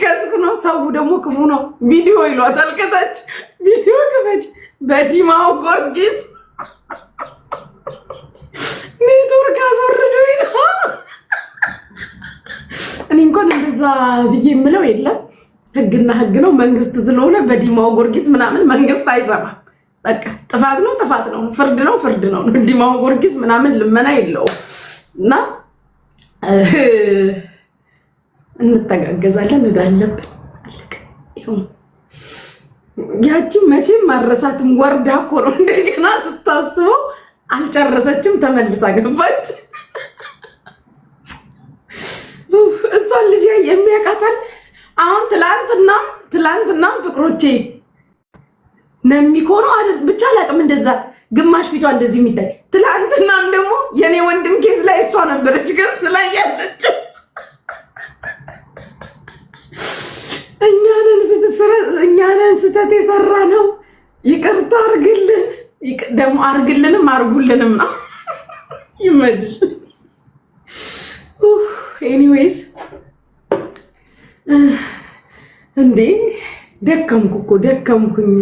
እየከስኩ ነው። ሰው ደግሞ ክፉ ነው። ቪዲዮ ይሏታል ከታች ቪዲዮ ክፈች በዲማው ጎርጊስ ኔትወርክ አስወርዶኝ ነው። እኔ እንኳን እንደዛ ብዬ የምለው የለም። ህግና ህግ ነው። መንግስት ስለሆነ በዲማው ጎርጊስ ምናምን መንግስት አይሰማም። በቃ ጥፋት ነው ጥፋት ነው፣ ፍርድ ነው ፍርድ ነው። ዲማው ጎርጊስ ምናምን ልመና የለውም። እና እንተጋገዛለን እንዳለብን አለቀ። ይሁን ያቺ መቼም ማረሳትም ወርዳ እኮ ነው። እንደገና ስታስበው አልጨረሰችም፣ ተመልሳ ገባች። እሷን ልጅ የሚያውቃታል። አሁን ትላንትናም ፍቅሮቼ ነሚኮ ነው አይደል? ብቻ አላውቅም። እንደዛ ግማሽ ፊቷ እንደዚህ የሚታይ ትላንትናም ደግሞ የኔ ወንድም ኬዝ ላይ እሷ ነበረች ገስት ላይ ያለችው። እኛንን ስተት የሰራ ነው። ይቅርታ አርግልን፣ ደግሞ አርግልንም አርጉልንም ነው። ይመድሽ። ኤኒዌይስ እንዴ ደከምኩ እኮ ደከምኩኝ።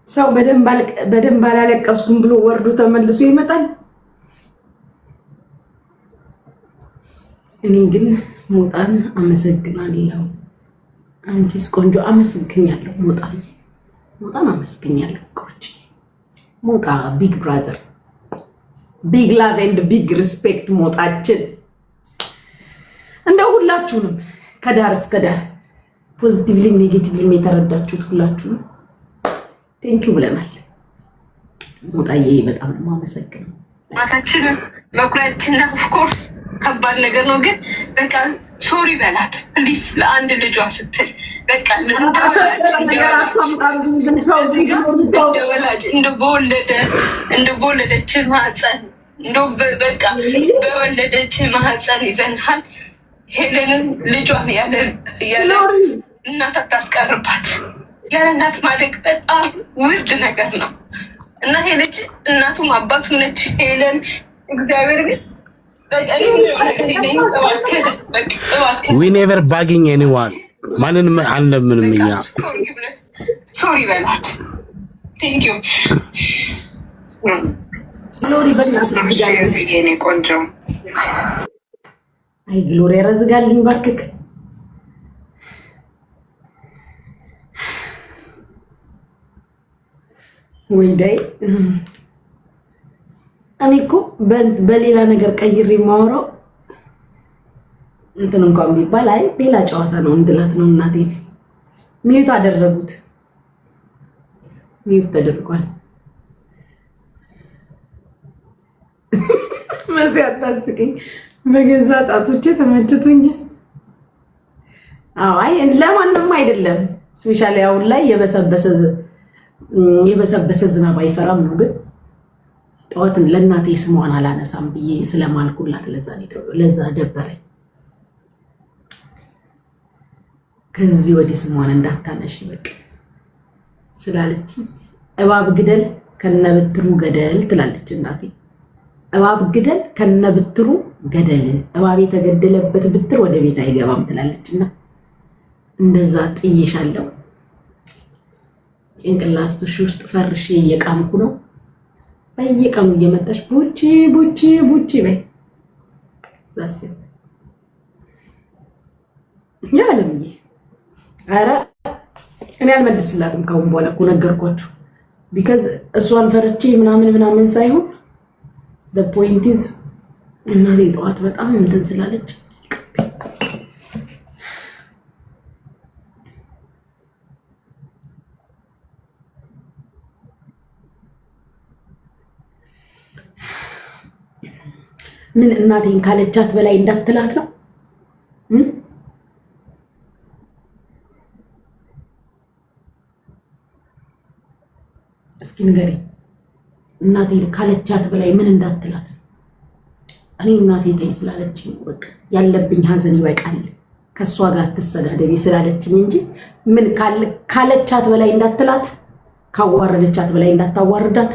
ሰው በደንብ አላለቀስኩም ብሎ ወርዶ ተመልሶ ይመጣል። እኔ ግን ሞጣን አመሰግናለሁ። አንቺስ ቆንጆ አመስግኛለሁ። ሞጣን አመስግኛለሁ። ቆንጆ ሞጣ ቢግ ብራዘር፣ ቢግ ላቭ ኤንድ ቢግ ሪስፔክት ሞጣችን። እንደው ሁላችሁንም ከዳር እስከ ዳር ፖዚቲቭሊም ኔጌቲቭሊም የተረዳችሁት ሁላችሁንም ቴንኪው ብለናል። ሞጣዬ በጣም ነው የማመሰግነው። ማታችን መኩሪያችን ነው። ኦፍ ኮርስ ከባድ ነገር ነው፣ ግን በቃ ሶሪ በላት ፕሊስ፣ ለአንድ ልጇ ስትል በቃ በወለደች ማህፀን በቃ በወለደች ማህፀን ይዘንሃል። ሄለንን ልጇን ያለ እናት አታስቀርባት። ያለ እናት ማደግ በጣም ውድ ነገር ነው እና ይሄ ልጅ እናቱም አባቱ ነች ሄለን። እግዚአብሔር ግን ዊ ኔቨር ባጊኝ ኤኒዋን ማንንም አንለምንም። እኛ ሶሪ በላት። ቴንክ ዩ ግሎሪ በእናትህ ቆንጆ። አይ ግሎሪ ያረዝጋልኝ ባክክ። ወይ ዳይ እኔ እኮ በሌላ ነገር ቀይሬ የማወራው እንትን እንኳን ቢባል አይ ሌላ ጨዋታ ነው እንድላት ነው። እናቴ ሚዩት አደረጉት፣ ሚዩት ተደርጓል። መሲ አታስቂኝ፣ በገዛ ጣቶቼ ተመችቶኛል። አይ ለማንም አይደለም። ስፔሻሊ አሁን ላይ የበሰበሰ ዝናብ አይፈራም ነው። ግን ጠዋትን ለእናቴ ስሟን አላነሳም ብዬ ስለማልኩላት ለዛ ደበረኝ። ከዚህ ወዲህ ስሟን እንዳታነሽ በቃ ስላለች እባብ ግደል ከነብትሩ ገደል ትላለች እናቴ። እባብ ግደል ከነብትሩ ገደል፣ እባብ የተገደለበት ብትር ወደ ቤት አይገባም ትላለችና እንደዛ ጥዬሻለሁ። ጭንቅላትሽ ውስጥ ፈርሼ እየቃምኩ ነው። በየቀኑ እየመጣሽ ቡቺ ቡቺ ቡቺ በይ። ዛስ ያለምዬ ኧረ እኔ አልመልስላትም ካሁን በኋላ እኮ ነገርኳችሁ። ቢካዝ እሷን ፈርቼ ምናምን ሳይሆን the point is እናቴ ጠዋት በጣም እንትን ስላለች ምን እናቴን ካለቻት በላይ እንዳትላት ነው። እስኪ ንገሪኝ። እናቴን ካለቻት በላይ ምን እንዳትላት ነው? እኔ እናቴ ተይ ስላለችኝ በቃ ያለብኝ ሀዘን ይበቃል፣ ከሷ ጋር አትሰዳደቢ ስላለችኝ እንጂ ምን ካለቻት በላይ እንዳትላት፣ ካዋረደቻት በላይ እንዳታዋርዳት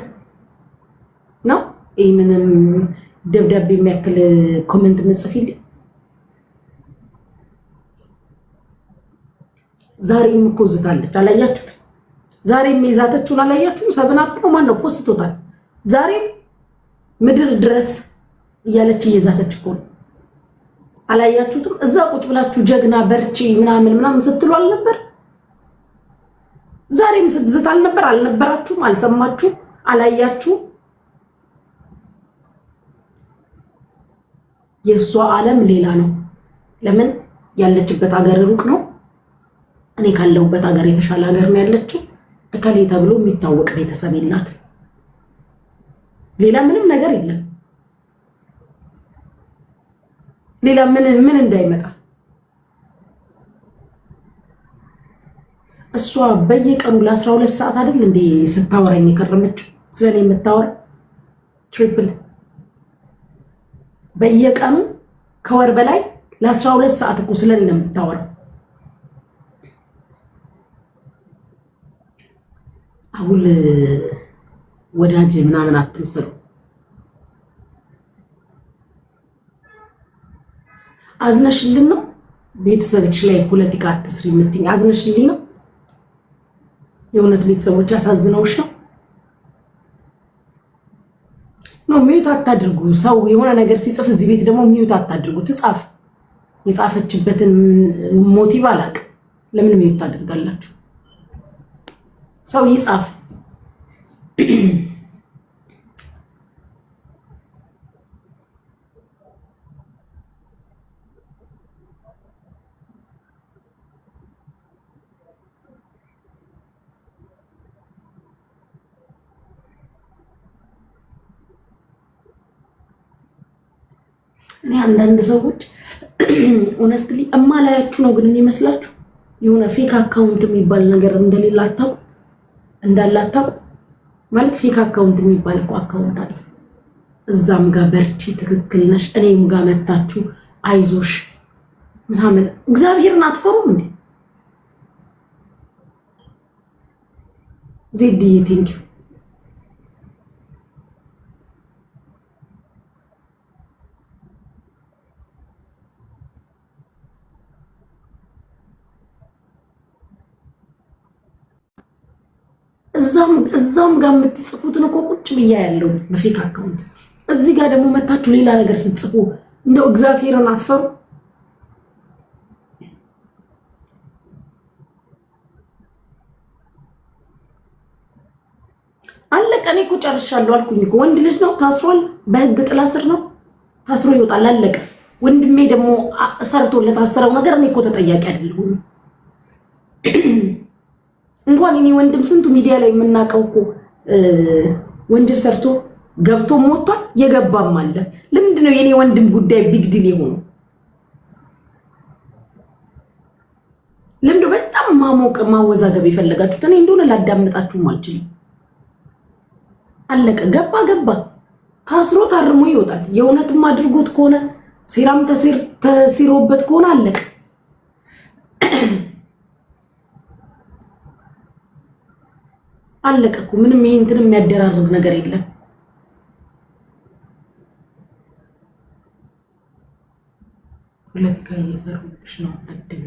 ነው። ይሄንንም ደብዳቤ የሚያክል ኮሜንት ምጽፊልኝ ዛሬም እኮ ዝታለች። አላያችሁት? ዛሬም የዛተችውን አላያችሁም? ሰብን አፕ ነው ማን ነው ፖስቶታል። ዛሬም ምድር ድረስ እያለች እየዛተች እኮ ነው። አላያችሁትም? እዛ ቁጭ ብላችሁ ጀግና በርቺ ምናምን ስትሉ አልነበር? ዛሬም ስትዝት አልነበር? አልነበራችሁም? አልሰማችሁም? አላያችሁም? የእሷ ዓለም ሌላ ነው። ለምን? ያለችበት ሀገር ሩቅ ነው። እኔ ካለሁበት ሀገር የተሻለ ሀገር ነው ያለችው። እከሌ ተብሎ የሚታወቅ ቤተሰብ የላት። ሌላ ምንም ነገር የለም። ሌላ ምን እንዳይመጣ እሷ በየቀኑ ለ12 ሰዓት አይደል እንዴ ስታወራኝ የከረመችው ስለኔ የምታወራ ትሪፕል በየቀኑ ከወር በላይ ለ12 ሰዓት እኮ ስለኔ ነው የምታወራው። አጉል ወዳጅ ምናምን አትምሰሉ። አዝነሽልን ነው ቤተሰቦች ላይ ፖለቲካ አትስሪ የምትይኝ? አዝነሽልን ነው? የእውነት ቤተሰቦች ያሳዝነውሽ ነው? ነው ሚዩት አታድርጉ። ሰው የሆነ ነገር ሲጽፍ እዚህ ቤት ደግሞ ሚዩት አታድርጉ። ትጻፍ። የጻፈችበትን ሞቲቭ አላውቅም። ለምን ሚዩት ታደርጋላችሁ? ሰው ይጻፍ። እኔ አንዳንድ ሰዎች ኦነስትሊ እማላያችሁ ነው ግን የሚመስላችሁ የሆነ ፌክ አካውንት የሚባል ነገር እንደሌላ አታውቁ እንዳለ አታውቁ። ማለት ፌክ አካውንት የሚባል እኮ አካውንት አለ። እዛም ጋር በርቺ ትክክል ነሽ፣ እኔም ጋር መታችሁ አይዞሽ ምናምን። እግዚአብሔርን አትፈሩም እንዴ? ዜድዬ ቴንኪው። እዛም ጋር የምትጽፉትን እኮ ቁጭ ብያ ያለው በፌክ አካውንት፣ እዚህ ጋር ደግሞ መታችሁ ሌላ ነገር ስትጽፉ እንደው እግዚአብሔርን አትፈሩ? አለቀ። እኔ እኮ ጨርሻለሁ አልኩኝ እኮ። ወንድ ልጅ ነው ታስሯል፣ በህግ ጥላ ስር ነው ታስሮ ይወጣል። አለቀ። ወንድሜ ደግሞ ሰርቶ ለታሰረው ነገር እኔ እኮ ተጠያቂ አይደለሁም። እንኳን እኔ ወንድም ስንቱ ሚዲያ ላይ የምናውቀው እኮ ወንጀል ሰርቶ ገብቶ ሞቷል፣ የገባም አለ። ለምንድን ነው የኔ ወንድም ጉዳይ ቢግ ዲል የሆነው? ለምንድን በጣም ማሞቅ ማወዛገብ የፈለጋችሁት? እኔ እንደሆነ ላዳምጣችሁም አልችልም። አለቀ። ገባ ታስሮ ታርሞ ይወጣል። የእውነትም አድርጎት ከሆነ ሴራም ተሲሮበት ከሆነ አለቀ። አለቀ እኮ። ምንም ይሄ እንትን የሚያደራርግ ነገር የለም። ፖለቲካ እየሰሩብሽ ነው አድሜ።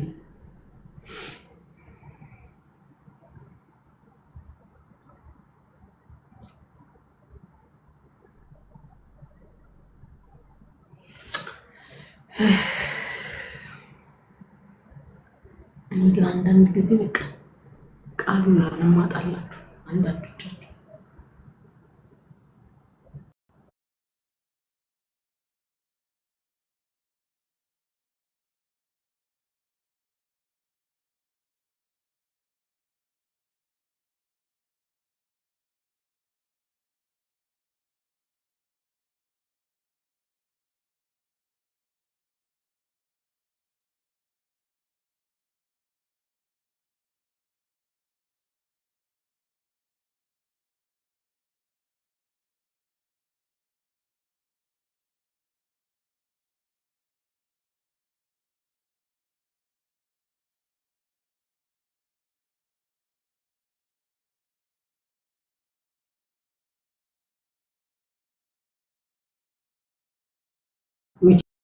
እኔ ግን አንዳንድ ጊዜ በቃ ቃሉን ላለማጣላችሁ አንዳንዶቻችሁ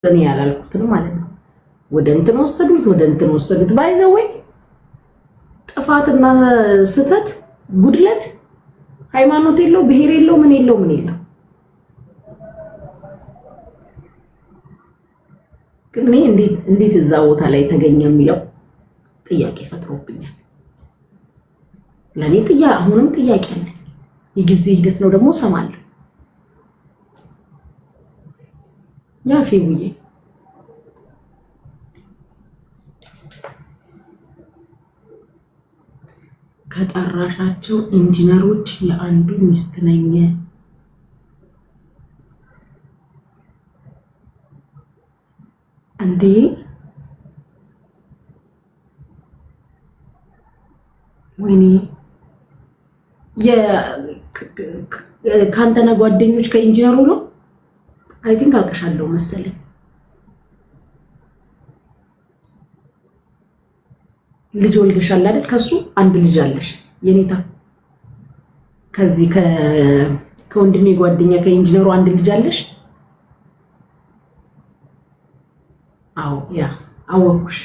እኔ ያላልኩትን ማለት ነው። ወደ እንትን ወሰዱት ባይዘው ወይ ጥፋትና ስተት ጉድለት ሃይማኖት የለው ብሔር የለው ምን የለው ግን እኔ እንዴት እዛ ቦታ ላይ ተገኘ የሚለው ጥያቄ ፈጥሮብኛል። ለኔ አሁንም ጥያቄ አለ። የጊዜ ሂደት ነው ደግሞ ሰማለሁ። ያፌ ብዬ ከጠራሻቸው ኢንጂነሮች የአንዱ ሚስት ነኝ። እንዴ ወይኔ ከአንተና ጓደኞች ከኢንጂነሩ ነው። አይ ቲንክ አውቅሻለሁ መሰለኝ። ልጅ ወልደሻል አይደል? ከሱ አንድ ልጅ አለሽ የኔታ። ከዚህ ከወንድሜ ጓደኛ ከኢንጂነሩ አንድ ልጅ አለሽ። አዎ ያ አወኩሽ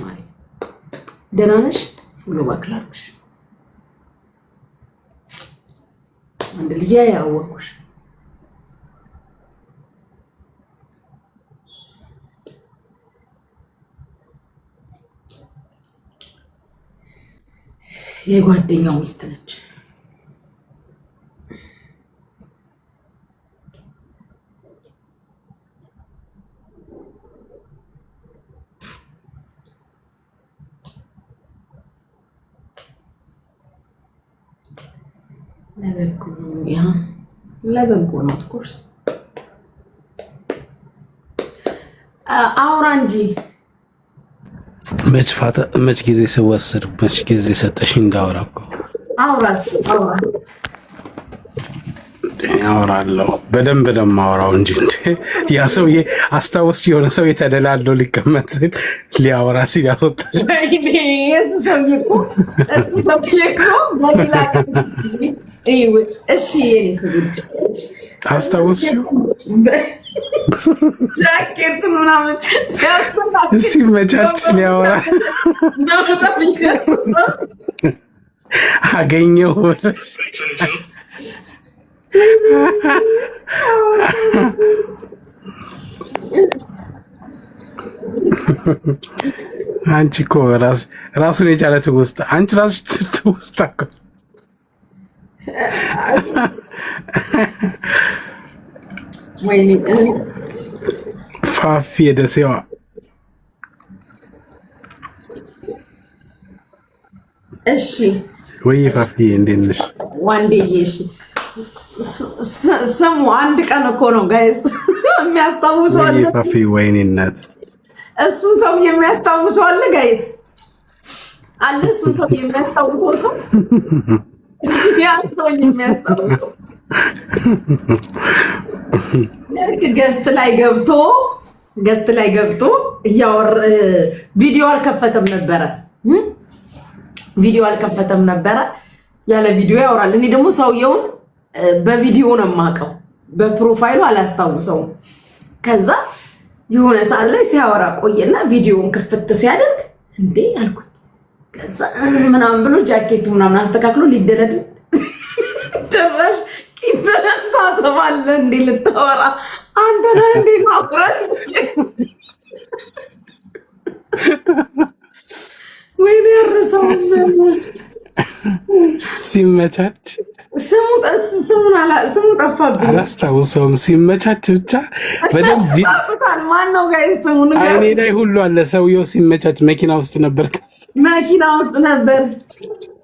ማለት ደህና ነሽ? ፎሎ ባክ ላድርግሽ። አንድ ልጅ አወኩሽ። የጓደኛው ሚስት ነች። ለበጎ ነው ኦፍኮርስ። አውራ እንጂ መች ጊዜ ስወስድ መች ጊዜ ሰጠሽ እንዳወራ እኮ አወራለሁ። በደንብ ነው የማወራው እንጂ ያ ሰውዬ አስታወስ የሆነ ሰው የተደላለው ሊቀመጥ ሲል ሊያወራ ሲል ያስወጣሽ። እሱ ሰውዬ እኮ እሺ አስታወስ ጃኬቱን ምናምን ሲመቻች ሊያወራ አገኘው። አንቺ እኮ ራሱን የቻለ ትውስታ አንቺ ራስሽ ትውስታ እኮ ፋፊ የደሴዋ እሺ ወይ ፋፊ እንዴት ነሽ? ዋንዴዬ እሺ ስሙ አንድ ቀን እኮ ነው ጋይስ የሚያስታውሰው አለ። ወይ ፋፊ ወይኔ እናት እሱን ሰው የሚያስታውሰው አለ ጋይስ አለ። እሱን ሰው የሚያስታውሰው ሰው ያ ሰው የሚያስታውሰው ገስት ላይ ገብቶ እያወራ ቪዲዮ አልከፈተም ነበረ። ያለ ቪዲዮ ያወራል። እኔ ደግሞ ሰውየውን በቪዲዮ ነው የማውቀው፣ በፕሮፋይሉ አላስታውሰውም። ከዛ የሆነ ሰዓት ላይ ሲያወራ ቆየና ቪዲዮውን ክፍት ሲያደርግ እንዴ አልኩት። ከዛ ምናምን ብሎ ጃኬቱ ምናምን አስተካክሎ ሊደለድ ጭራሽ ቂንተን ታሰባለህ እንዴ ልታወራ አንተ ነህ እንዴ ማውራት? ወይኔ ያረሰው ሲመቻች ስሙ ጠፋብኝ፣ አላስታውሰውም። ሲመቻች ብቻ በደንብ ማን ነው ጋይስ? ስሙን አይኔ ላይ ሁሉ አለ። ሰውየው ሲመቻች መኪና ውስጥ ነበር።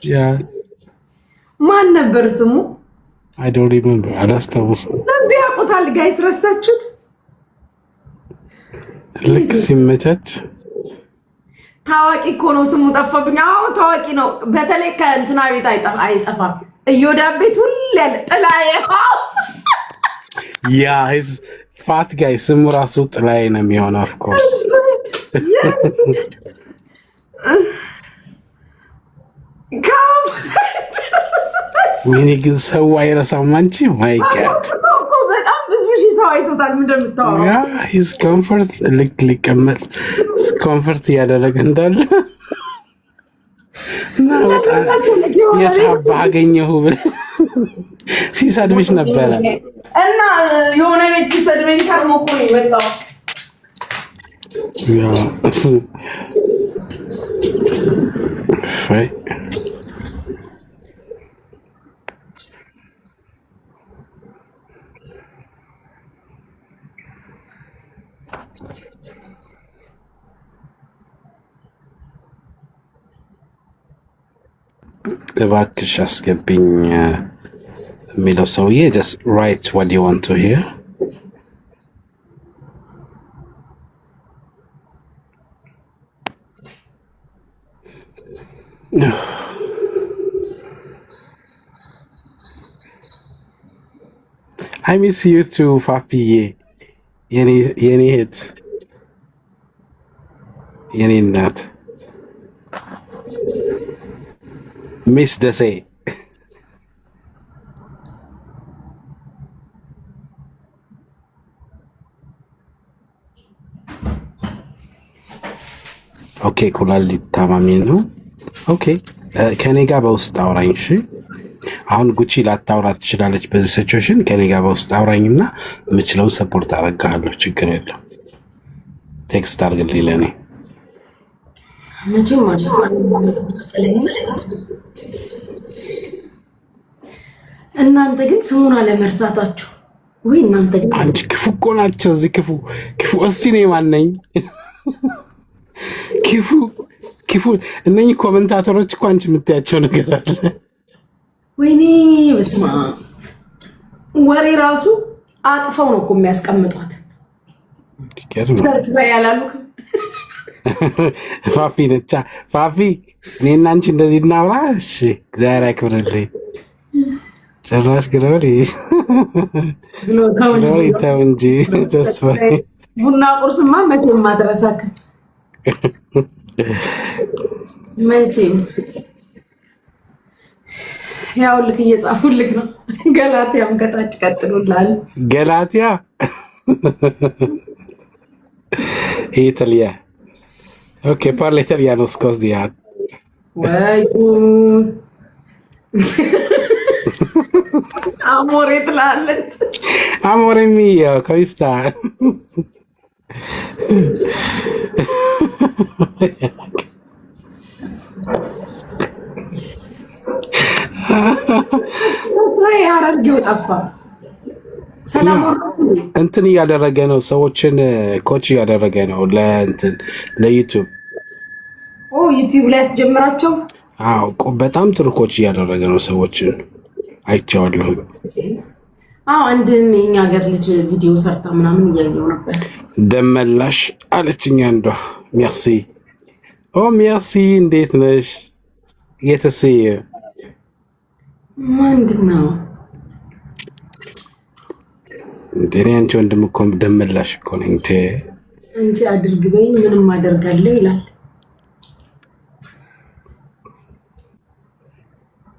ያ ማን ነበር ስሙ? I don't remember። አላስታውሰውም። እንዴ ያውቁታል ጋይስ? ረሳችሁት? ልክ ሲመቻች ታዋቂ እኮ ነው። ስሙ ጠፋብኝ። አዎ ታዋቂ ነው። በተለይ ከእንትና ቤት አይጠፋም። እዮዳብ ቤት ሁሌ ያለ ጥላዬ። ያ ፋት ጋይ ስሙ ራሱ ጥላዬ ነው የሚሆነው። ኦፍ ኮርስ ወይኔ ግን ሰው አይረሳም። አንቺ ማይ ጋድ በጣም ብዙ ሺህ ሰው አይቶታል። እንደምታወራው ያ ሂዝ ኮምፎርት ልክ ሊቀመጥ ኮምፎርት እያደረገ እንዳለ የታባ አገኘሁ ብለሽ ሲሰድብሽ ነበረ እና የሆነ ቤት ሲሰድበኝ ከርሞ እኮ ነው የመጣው። እባክሽ አስገብኝ የሚለው ሰውዬ just write what you want to hear. I miss you too, ፋፊዬ የኔ እህት የኔ እናት ሚስ ደሴ ኦኬ ኩላሊት ታማሚ ነው። ኦኬ ከኔ ጋር በውስጥ አውራኝ። እሺ አሁን ጉቺ ላታውራ ትችላለች በዚህ ሲቹዌሽን። ከኔ ጋር በውስጥ አውራኝና የምችለውን ሰፖርት አደርግሃለሁ። ችግር የለም። ቴክስት አድርግልኝ ለኔ መቼም ማለት እናንተ ግን ስሙን አለመርሳታችሁ ወይ እናንተ ግን አንቺ ክፉ እኮ ናቸው እዚህ ክፉ እስቲ ነው ማነኝ ክፉ እነኚህ ኮሜንታተሮች እኮ አንቺ የምታያቸው ነገር አለ። ወይኔ በስማ ወሬ ራሱ አጥፈው ነው እኮ የሚያስቀምጧት። ያላሉክ ፋፊ ነቻ ፋፊ እኔና አንቺ እንደዚህ እናውራ። እሺ እግዚአብሔር ያክብርልኝ። ጭራሽ ግሎሪ ተው እንጂ ተስፋዬ ቡና ቁርስማ መቼም አትረሳክ። መቼም ያው ልክ እየጻፉልክ ነው። ገላትያም ከታች ቀጥሉላል። ገላትያ ኢታሊያ ኦኬ parla italiano scusi. ወይ አሞሬ ትላለች። Amore mio, come sta? ያረጀው ጠፋ። ሰላም እንትን እያደረገ ነው፣ ሰዎችን ኮች እያደረገ ነው ለዩቲዩብ። ዩቲዩብ ላይ ያስጀምራቸው። በጣም ጥሩ ኮች እያደረገ ነው ሰዎችን አይቼዋለሁ። አንድም የኛ ሀገር ልጅ ቪዲዮ ሰርታ ምናምን እያየው ነበር። ደመላሽ አለችኝ አንዷ። ሚርሲ ሚርሲ፣ እንዴት ነሽ? የተሰየ ምንድነው እንደኔ አንቺ ወንድም እኮ ደመላሽ እኮ ነኝ እንጂ አድርግ በይኝ ምንም አደርጋለሁ ይላል።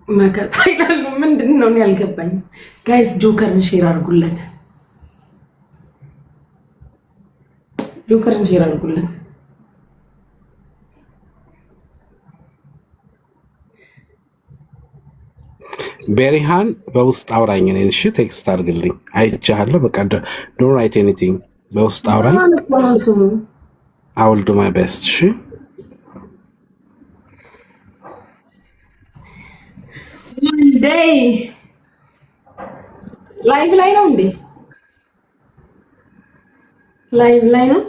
መከታ ይላሉ። ምንድነው ነው ያልገባኝ። ጋይስ ጆከርን ሼር አድርጉለት፣ ጆከርን ሼር አድርጉለት። ቤሪሃን በውስጥ አውራኝ ነኝ። እሺ ቴክስት አድርግልኝ፣ አይቻለሁ። በቃ ዶንት ራይት ኤኒቲንግ፣ በውስጥ አውራኝ። I will do my best። እሺ ላይቭ ላይ ነው እንዴ? ላይቭ ላይ ነው።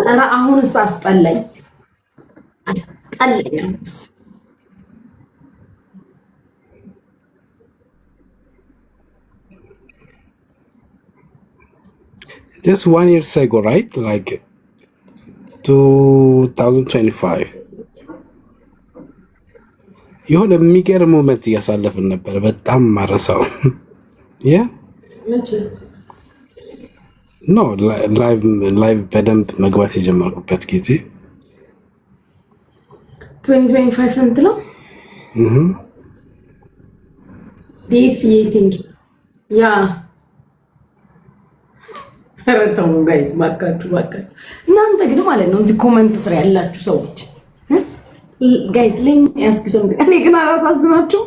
ኧረ አሁንስ አስጠላኝ። Just 1 year ago, right? Like 2025. የሆነ የሚገርም ሞመንት እያሳለፍን ነበር። በጣም ማረሳው ላይቭ በደንብ መግባት የጀመርኩበት ጊዜ 2025 እንትለው ዲፊቲንግ ረተው ጋይስ ባካችሁ እናንተ ግን ማለት ነው እዚህ ኮሜንት ስራ ያላችሁ ሰዎች ጋይስ ለምን ያስኩሰም እኔ ግን አላሳዝናችሁ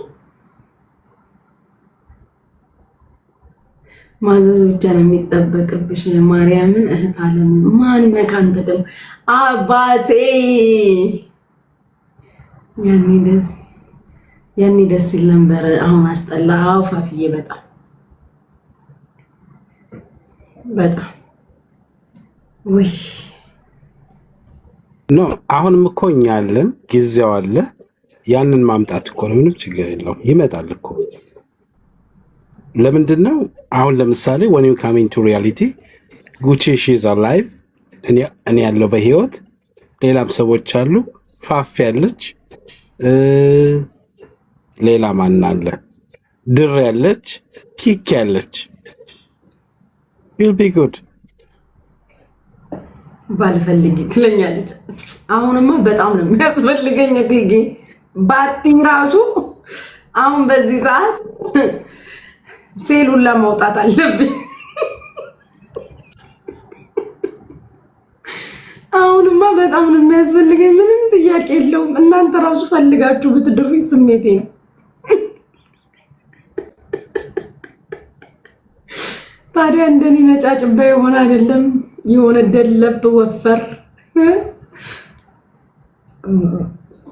ማዘዝ ብቻ ነው የሚጠበቅብሽ። ማርያምን እህት አለም ማነካ አንተ ደግሞ አባቴ ያኔ ደስ ይል ነበር። አሁን አስጠላ። ፋፍዬ በጣም ወይ ኖ አሁንም እኮ እኛ አለን፣ ጊዜው አለ። ያንን ማምጣት እኮ ነው። ምንም ችግር የለውም። ይመጣል እኮ። ለምንድን ነው አሁን ለምሳሌ when you come into reality ጉቺ she is alive፣ እኔ ያለው በህይወት ሌላም ሰዎች አሉ። ፋፍ ያለች ሌላ ማን አለ? ድር ያለች፣ ኪክ ያለች። you'll be good። ባልፈልግ ትለኛለች። አሁንማ በጣም ነው የሚያስፈልገኝ እቴጌ ባቲኝ ራሱ አሁን በዚህ ሰዓት ሴሉን ለማውጣት አለብኝ። አሁንማ በጣም ነው የሚያስፈልገኝ። ምንም ጥያቄ የለውም። እናንተ ራሱ ፈልጋችሁ ብትድሩኝ ስሜቴ ነው። ታዲያ እንደኔ ነጫጭባ የሆነ አይደለም የሆነ ደለብ ወፈር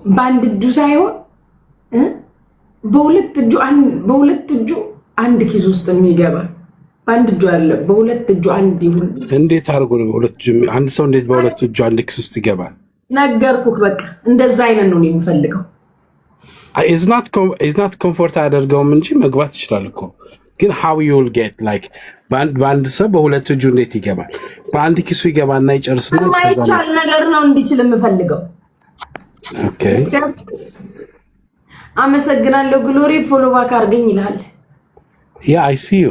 በአንድ እጁ ሳይሆን በሁለት እጁ አንድ ኪስ ውስጥ የሚገባ በአንድ እጁ አለ፣ በሁለት እጁ አንድ ይሁን። እንዴት አድርጎ ነው በሁለት እጁ? አንድ ሰው እንዴት በሁለት እጁ አንድ ኪስ ውስጥ ይገባል? ነገርኩህ። በቃ እንደዛ አይነት ነው የምፈልገው። ኢዝ ናት ኮምፎርት አያደርገውም እንጂ መግባት ይችላል እኮ። ግን how you will get like በአንድ ሰው በሁለት እጁ እንዴት ይገባል? በአንድ ኪሱ ይገባና ይጨርስና የማይቻል ነገር ነው እንዲችል የምፈልገው። ኦኬ አመሰግናለሁ። ግሎሪ ፎሎ ባክ አድርገኝ ይላል። ያ አይ ሲ ዩ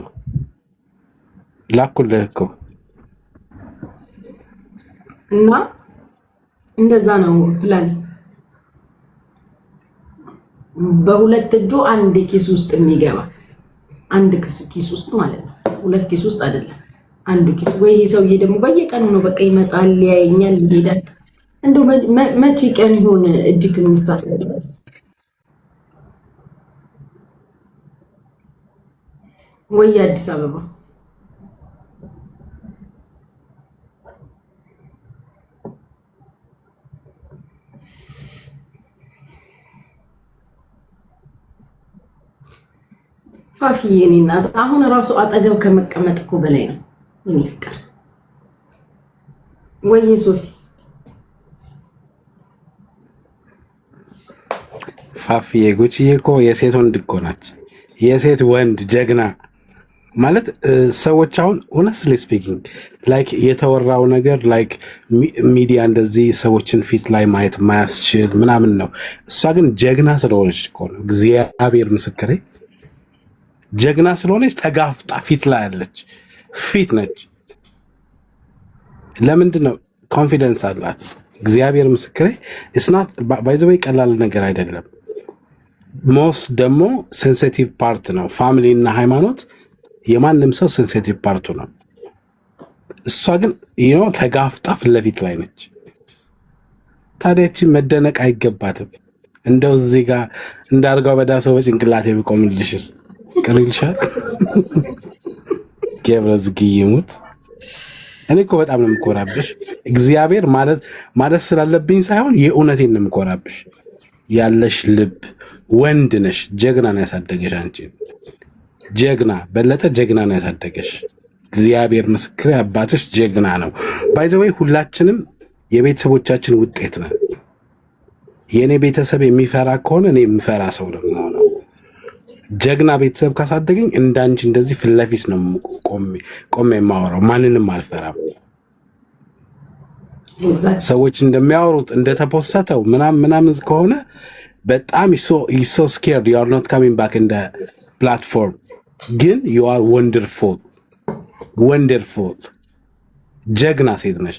ላኩልህ እኮ እና እንደዛ ነው ፕላን። በሁለት እጁ አንድ ኪስ ውስጥ የሚገባ አንድ ኪስ ውስጥ ማለት ነው። ሁለት ኪስ ውስጥ አይደለም፣ አንዱ ኪስ። ወይ ሰውዬ ደግሞ በየቀኑ ነው በቃ ይመጣል፣ ያየኛል፣ ይሄዳል። እንደው መቼ ቀን ይሆን እጅግ የሚሳሰል ወይ አዲስ አበባ ፋፊዬ የኔ እናት አሁን ራሱ አጠገብ ከመቀመጥ እኮ በላይ ነው የኔ ፍቅር። ወይ ሶፊ ፋፊዬ ጉቺዬ እኮ የሴት ወንድ እኮ ናች። የሴት ወንድ ጀግና ማለት ሰዎች አሁን ሆነስትሊ ስፒኪንግ ላይክ የተወራው ነገር ላይክ ሚዲያ እንደዚህ ሰዎችን ፊት ላይ ማየት ማያስችል ምናምን ነው። እሷ ግን ጀግና ስለሆነች እኮ ነው። እግዚአብሔር ምስክሬ ጀግና ስለሆነች ተጋፍጣ ፊት ላይ ያለች ፊት ነች። ለምንድን ነው? ኮንፊደንስ አላት። እግዚአብሔር ምስክሬ እስናት ባይ ዘ ዌይ ቀላል ነገር አይደለም። ሞስ ደግሞ ሴንሲቲቭ ፓርት ነው። ፋሚሊ እና ሃይማኖት የማንም ሰው ሴንሲቲቭ ፓርቱ ነው። እሷ ግን ተጋፍጣ ፊት ለፊት ላይ ነች። ታዲያች መደነቅ አይገባትም? እንደው እዚህ ጋር እንዳርጋው በዳሶ በጭንቅላቴ ቢቆምልሽስ ቅር ይልሻል? ገብረ ዝግይሙት እኔ እኮ በጣም ነው የምኮራብሽ። እግዚአብሔር ማለት ስላለብኝ ሳይሆን የእውነቴን ነው የምኮራብሽ። ያለሽ ልብ ወንድ ነሽ። ጀግና ነው ያሳደገሽ። አንቺ ጀግና በለጠ ጀግና ነው ያሳደገሽ። እግዚአብሔር ምስክሬ አባትሽ ጀግና ነው። ባይ ዘ ወይ ሁላችንም የቤተሰቦቻችን ውጤት ነን። የእኔ ቤተሰብ የሚፈራ ከሆነ እኔ የምፈራ ሰው ነው የምሆነው። ጀግና ቤተሰብ ካሳደገኝ እንዳንቺ እንደዚህ ፊት ለፊት ነው ቆሜ የማወራው። ማንንም አልፈራም። ሰዎች እንደሚያወሩት እንደተፖሰተው ምናምን ከሆነ በጣም ሶ ስኬርድ ዩ አር ኖት ካሚንግ ባክ ኢን ዘ ፕላትፎርም። ግን ዩ አር ወንደርፉል ጀግና ሴት ነሽ።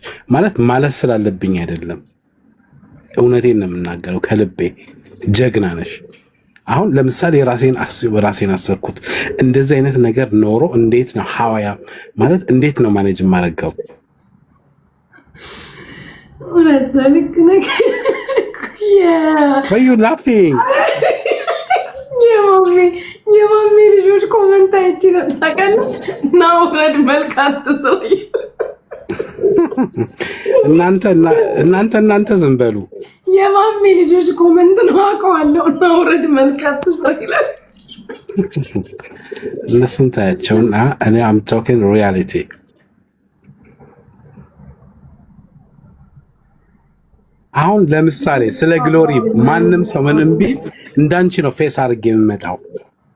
ማለት ስላለብኝ አይደለም፣ እውነቴን ነው የምናገረው ከልቤ። ጀግና ነሽ። አሁን ለምሳሌ ራሴን አሰብኩት። እንደዚህ አይነት ነገር ኖሮ እንዴት ነው ሐዋያ እንዴት ነው ማኔጅ የማደርገው? እውነት በልክ ነገር Why you laughing? የማሜ ልጆች ኮመንት አይችልም ታውቃለህ። ናውረድ መልካት ሰው እናንተ ዝም በሉ። የማሜ ልጆች ኮመንት ነው አውቀዋለሁ። ናውረድ መልካት ሰው ይላል። እነሱን ታያቸውና እኔ አም ቶኪንግ ሪያሊቲ። አሁን ለምሳሌ ስለ ግሎሪ ማንም ሰው ምንም ቢል እንዳንቺ ነው ፌስ አድርጌ የምመጣው።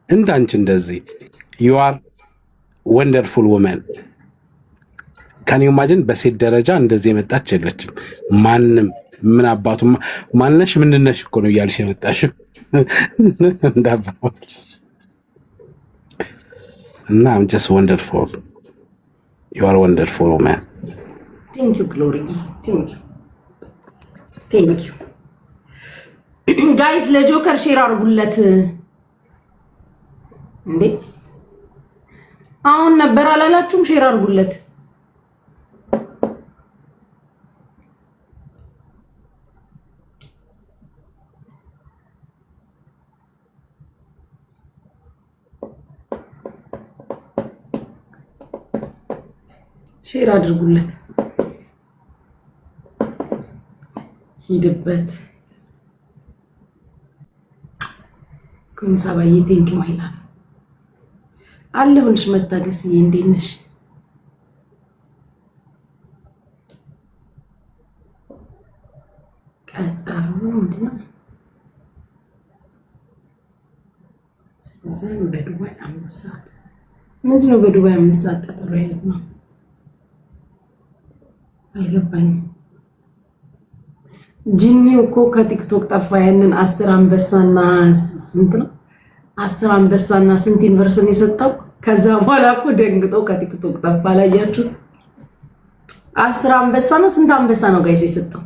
እንዳንቺ እንደዚህ you are wonderful woman can you imagine? በሴት ደረጃ እንደዚህ የመጣች የለችም። ማንም ምን አባቱ ማንነሽ ምንነሽ እኮ ነው እያልሽ የመጣሽ እንዳባው እና I'm just wonderful. You are wonderful woman. Thank you Glory. Thank you guys. ለጆከር ሼር አድርጉለት እንዴ! አሁን ነበር አላላችሁም? ሼር አድርጉለት። ሼር አድርጉለት። ሂድበት ኩንሳባዬ ቴንክ ዩ ማይ ላቭ አለሁልሽ። መታገስዬ እንዴት ነሽ? ቀጠሮ ምንድን ነው? እዛም በዱባይ 5 ሰዓት ምንድን ነው? በዱባይ 5 ሰዓት ቀጠሮ ያዝነው አልገባኝም። ጂኒው እኮ ከቲክቶክ ጠፋ። ያንን 10 አንበሳና ስንት ነው? 10 አንበሳና ስንት ዩኒቨርሲቲ የሰጠው? ከዛ በኋላ እኮ ደንግጦ ከቲክቶክ ጠፋ። አላያችሁት? 10 አንበሳ ነው ስንት አንበሳ ነው ጋይስ የሰጠው?